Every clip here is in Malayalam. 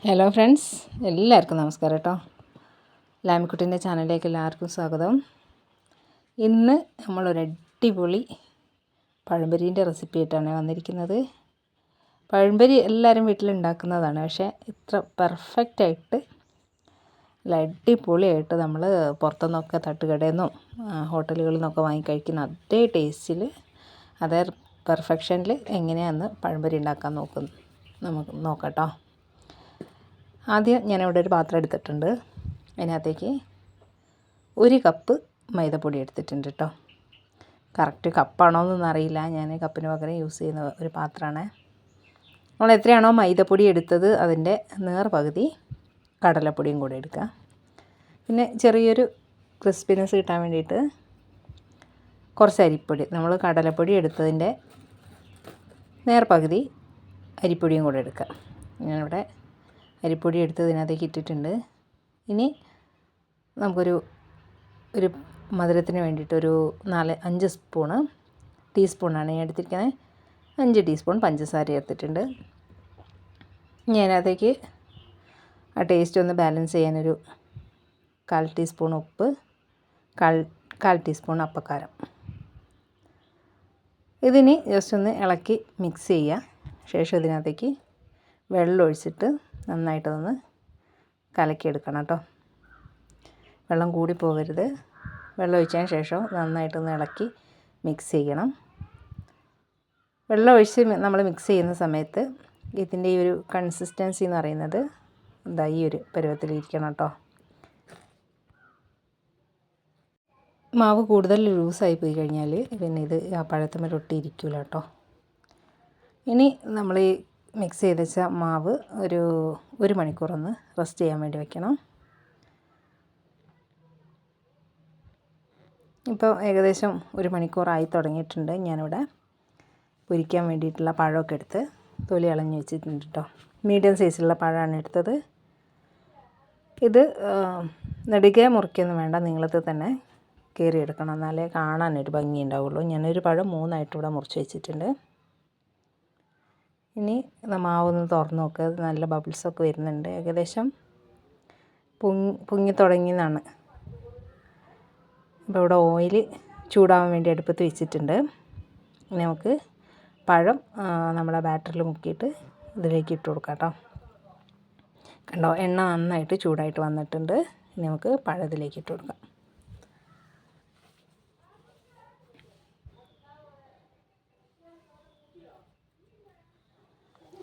ഹലോ ഫ്രണ്ട്സ്, എല്ലാവർക്കും നമസ്കാരം കേട്ടോ. ലാമിക്കുട്ടീൻ്റെ ചാനലിലേക്ക് എല്ലാവർക്കും സ്വാഗതം. ഇന്ന് നമ്മളൊരു അടിപൊളി പഴംപൊരീൻ്റെ റെസിപ്പി ആയിട്ടാണ് വന്നിരിക്കുന്നത്. പഴംപൊരി എല്ലാവരും വീട്ടിലുണ്ടാക്കുന്നതാണ്, പക്ഷേ ഇത്ര പെർഫെക്റ്റായിട്ട് നല്ല അടിപൊളിയായിട്ട് നമ്മൾ പുറത്തുനിന്നൊക്കെ തട്ടുകടയിൽ നിന്നും ഹോട്ടലുകളിൽ നിന്നൊക്കെ വാങ്ങിക്കഴിക്കുന്ന അതേ ടേസ്റ്റിൽ അതേ പെർഫെക്ഷനിൽ എങ്ങനെയാണെന്ന് പഴംപൊരി ഉണ്ടാക്കാൻ നമുക്ക് നോക്കാം കേട്ടോ. ആദ്യം ഞാനിവിടെ ഒരു പാത്രം എടുത്തിട്ടുണ്ട്. അതിനകത്തേക്ക് 1 കപ്പ് മൈദപ്പൊടി എടുത്തിട്ടുണ്ട് കേട്ടോ. കറക്റ്റ് കപ്പാണോ എന്നൊന്നും അറിയില്ല, ഞാൻ കപ്പിന് പകരം യൂസ് ചെയ്യുന്ന ഒരു പാത്രമാണ്. നമ്മൾ എത്രയാണോ മൈദപ്പൊടി എടുത്തത് അതിൻ്റെ നേർപകുതി കടലപ്പൊടിയും കൂടെ എടുക്കുക. പിന്നെ ചെറിയൊരു ക്രിസ്പിനെസ് കിട്ടാൻ വേണ്ടിയിട്ട് കുറച്ച് അരിപ്പൊടി, നമ്മൾ കടലപ്പൊടി എടുത്തതിൻ്റെ നേർപകുതി അരിപ്പൊടിയും കൂടെ എടുക്കുക. ഞാനിവിടെ അരിപ്പൊടി എടുത്ത് ഇതിനകത്തേക്ക് ഇട്ടിട്ടുണ്ട്. ഇനി നമുക്കൊരു മധുരത്തിന് വേണ്ടിയിട്ട് ഒരു 4-5 ടീസ്പൂണാണ് ഞാൻ എടുത്തിരിക്കുന്നത്. 5 ടീസ്പൂൺ പഞ്ചസാര ചേർത്തിട്ടുണ്ട്. ഇനി അതിനകത്തേക്ക് ആ ടേസ്റ്റ് ഒന്ന് ബാലൻസ് ചെയ്യാനൊരു 1/4 ടീസ്പൂൺ ഉപ്പ്, 1/4 ടീസ്പൂൺ അപ്പക്കാരം. ഇതിന് ജസ്റ്റ് ഒന്ന് ഇളക്കി മിക്സ് ചെയ്യുക. ശേഷം ഇതിനകത്തേക്ക് വെള്ളം ഒഴിച്ചിട്ട് നന്നായിട്ടൊന്ന് കലക്കിയെടുക്കണം കേട്ടോ. വെള്ളം കൂടി പോകരുത്. വെള്ളം ഒഴിച്ചതിന് ശേഷം നന്നായിട്ടൊന്ന് ഇളക്കി മിക്സ് ചെയ്യണം. വെള്ളം ഒഴിച്ച് നമ്മൾ മിക്സ് ചെയ്യുന്ന സമയത്ത് ഇതിൻ്റെ ഈ ഒരു കൺസിസ്റ്റൻസി എന്ന് പറയുന്നത് ഈ ഒരു പരുവത്തിലിരിക്കണം കേട്ടോ. മാവ് കൂടുതൽ ലൂസായി പോയി കഴിഞ്ഞാൽ പിന്നെ ഇത് ആ പഴത്തുമ്മൽ ഒട്ടിയിരിക്കില്ല കേട്ടോ. ഇനി നമ്മൾ ഈ മിക്സ് ചെയ്ത് വെച്ച മാവ് ഒരു മണിക്കൂറൊന്ന് റെസ്റ്റ് ചെയ്യാൻ വേണ്ടി വെക്കണം. ഇപ്പോൾ ഏകദേശം 1 മണിക്കൂറായി തുടങ്ങിയിട്ടുണ്ട്. ഞാനിവിടെ പൊരിക്കാൻ വേണ്ടിയിട്ടുള്ള പഴമൊക്കെ എടുത്ത് തൊലി കളഞ്ഞ് വെച്ചിട്ടുണ്ട് കേട്ടോ. മീഡിയം സൈസിലുള്ള പഴമാണ് എടുത്തത്. ഇത് നെടുകെ മുറിക്കൊന്നും വേണ്ട, നീളത്തിൽ തന്നെ കീറിയെടുക്കണം, എന്നാലേ കാണാനൊരു ഭംഗി ഉണ്ടാവുള്ളൂ. ഞാനൊരു പഴം 3ആയിട്ട് ഇവിടെ മുറിച്ച് വെച്ചിട്ടുണ്ട്. ഇനി മാവൊന്ന് തുറന്ന് നോക്കുക. നല്ല ബബിൾസൊക്കെ വരുന്നുണ്ട്. ഏകദേശം പൊങ്ങി തുടങ്ങിയെന്നാണ്. ഇപ്പോൾ ഇവിടെ ഓയിൽ ചൂടാവാൻ വേണ്ടി അടുപ്പത്ത് വെച്ചിട്ടുണ്ട്. ഇനി നമുക്ക് പഴം നമ്മുടെ ബാറ്ററിൽ മുക്കിയിട്ട് ഇതിലേക്ക് ഇട്ട് കൊടുക്കാം കേട്ടോ. കണ്ടോ, എണ്ണ നന്നായിട്ട് ചൂടായിട്ട് വന്നിട്ടുണ്ട്. ഇനി നമുക്ക് പഴം ഇതിലേക്ക് ഇട്ട് കൊടുക്കാം.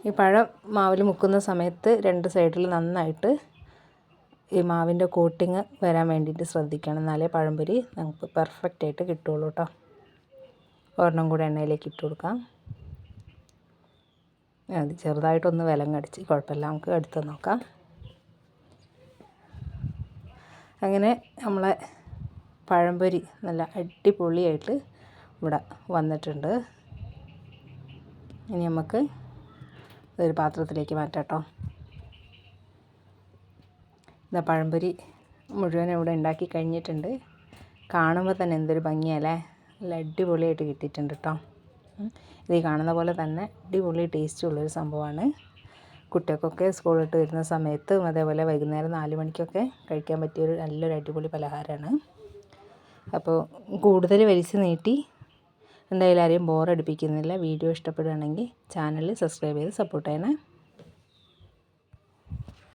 ഈ പഴം മാവിൽ മുക്കുന്ന സമയത്ത് 2 സൈഡിൽ നന്നായിട്ട് ഈ മാവിൻ്റെ കോട്ടിങ് വരാൻ വേണ്ടിയിട്ട് ശ്രദ്ധിക്കണം, എന്നാലേ പഴംപൊരി നമുക്ക് പെർഫെക്റ്റായിട്ട് കിട്ടുള്ളൂ കേട്ടോ. ഒരെണ്ണം കൂടെ എണ്ണയിലേക്ക് ഇട്ട് കൊടുക്കാം. അത് ചെറുതായിട്ടൊന്ന് വിലങ്ങടിച്ച്, കുഴപ്പമില്ല, നമുക്ക് എടുത്ത് നോക്കാം. അങ്ങനെ നമ്മളെ പഴംപൊരി നല്ല അടിപൊളിയായിട്ട് ഇവിടെ വന്നിട്ടുണ്ട്. ഇനി നമുക്ക് ഒരു പാത്രത്തിലേക്ക് മാറ്റാം കേട്ടോ. ഇതാ പഴംപൊരി മുഴുവൻ ഇവിടെ ഉണ്ടാക്കി കഴിഞ്ഞിട്ടുണ്ട്. കാണുമ്പോൾ തന്നെ എന്തൊരു ഭംഗിയല്ലേ, നല്ല അടിപൊളിയായിട്ട് കിട്ടിയിട്ടുണ്ട് കേട്ടോ. ഇത് കാണുന്ന പോലെ തന്നെ അടിപൊളി ടേസ്റ്റുള്ളൊരു സംഭവമാണ്. കുട്ടികൾക്കൊക്കെ സ്കൂളിട്ട് വരുന്ന സമയത്തും അതേപോലെ വൈകുന്നേരം 4 മണിക്കൊക്കെ കഴിക്കാൻ പറ്റിയൊരു നല്ലൊരു അടിപൊളി പലഹാരമാണ്. അപ്പോൾ കൂടുതൽ വലിച്ച് നീട്ടി എന്തായാലും ആരെയും ബോറടിപ്പിക്കുന്നില്ല. വീഡിയോ ഇഷ്ടപ്പെടുകയാണെങ്കിൽ ചാനൽ സബ്സ്ക്രൈബ് ചെയ്ത് സപ്പോർട്ട് ചെയ്യണേ.